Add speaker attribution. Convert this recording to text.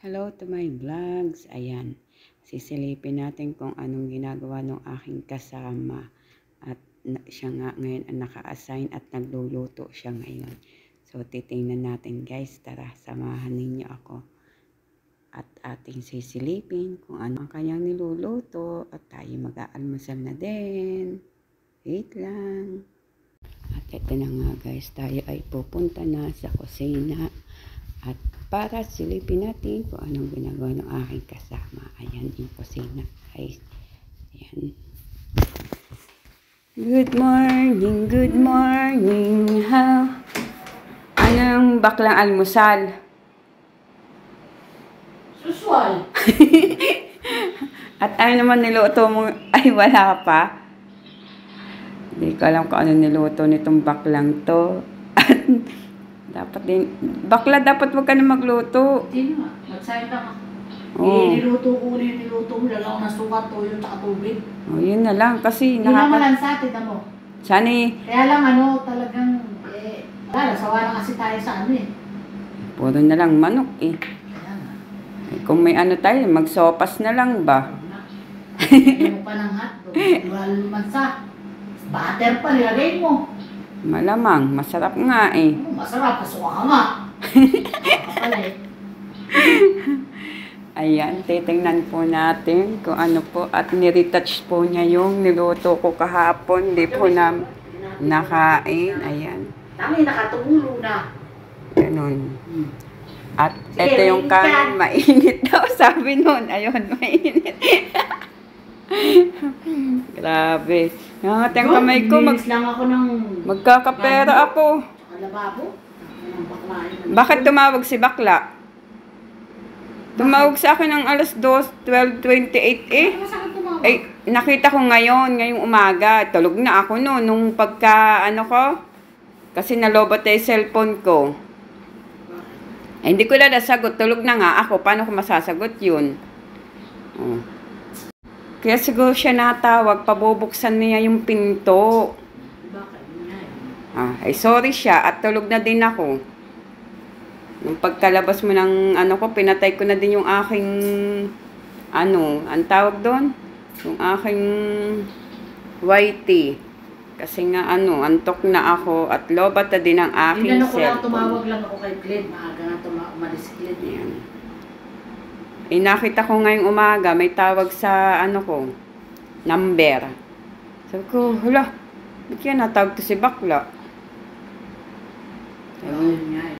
Speaker 1: Hello to my vlogs. Ayan, sisilipin natin kung anong ginagawa ng aking kasama. At siya nga ngayon ang naka-assign at nagluluto siya ngayon. So, titingnan natin guys. Tara, samahan ninyo ako. At ating sisilipin kung ano ang kanyang niluluto. At tayo mag-aalmusal na din. Wait lang. At ito na nga guys, tayo ay pupunta na sa kusina. At para silipin natin kung anong ginagawa ng aking kasama. Ayan yung kusina guys. Ayan. Good morning, good morning. How? Anong baklang almusal?
Speaker 2: Susual.
Speaker 1: At ano naman niluto mo? Ay, wala pa. Hindi ko alam kung ano niluto nitong baklang to. At dapat din, bakla dapat wag ka na magluto.
Speaker 2: Hindi nga, magsayang ka nga.
Speaker 1: Oo.
Speaker 2: Niluto ko ulit, niluto mo, lalaw ng suka, toyo, tsaka tubig.
Speaker 1: Oh, yun na lang kasi
Speaker 2: Hindi naman lang sa atin, mo.
Speaker 1: Sana
Speaker 2: Kaya lang talagang, sawa na kasi tayo sa ano eh.
Speaker 1: puro na lang manok eh.
Speaker 2: Kaya nga.
Speaker 1: Kung may ano tayo, magsopas na lang ba?
Speaker 2: Hindi mo pa ng hotdog, wala mansa. Butter pa, nilagay mo.
Speaker 1: Malamang, masarap nga eh.
Speaker 2: Masarap, kasuka ka nga. Pala eh.
Speaker 1: Ayan, titingnan po natin kung ano po. At niretouch po niya yung niluto ko kahapon. Hindi po na nakain. Ayan.
Speaker 2: Dami, nakatugulo na.
Speaker 1: Ganun. At ito yung kanin, mainit daw. Sabi nun, ayun, mainit. Grabe. Nangat ang kamay ko.
Speaker 2: Lang ako ng
Speaker 1: Magkakapera ako.
Speaker 2: lababo.
Speaker 1: Bakit tumawag si Bakla? Tumawag sa akin ng alas 12:28 eh. Eh, nakita ko ngayong umaga. Tulog na ako no, nung pagka, ko. Kasi nalobat yung cellphone ko. Eh, hindi ko na nasagot. Tulog na nga ako. Paano ko masasagot yun? Oh. Kaya siguro siya natawag, pabubuksan niya yung pinto. Ay sorry siya at tulog na din ako. Nung pagkalabas mo ng ko, pinatay ko na din yung aking, ang tawag doon? Yung aking whitey. Kasi nga antok na ako at lobat na din ang aking
Speaker 2: cellphone.
Speaker 1: cellphone.
Speaker 2: Tumawag lang ako kay Glenn, maaga na umalis si Glenn.
Speaker 1: Yan. Eh, nakita ko ngayong umaga, may tawag sa, ko, number. Sabi ko, hala, ba't yan natawag to si Bakla?
Speaker 2: Ayun nga eh.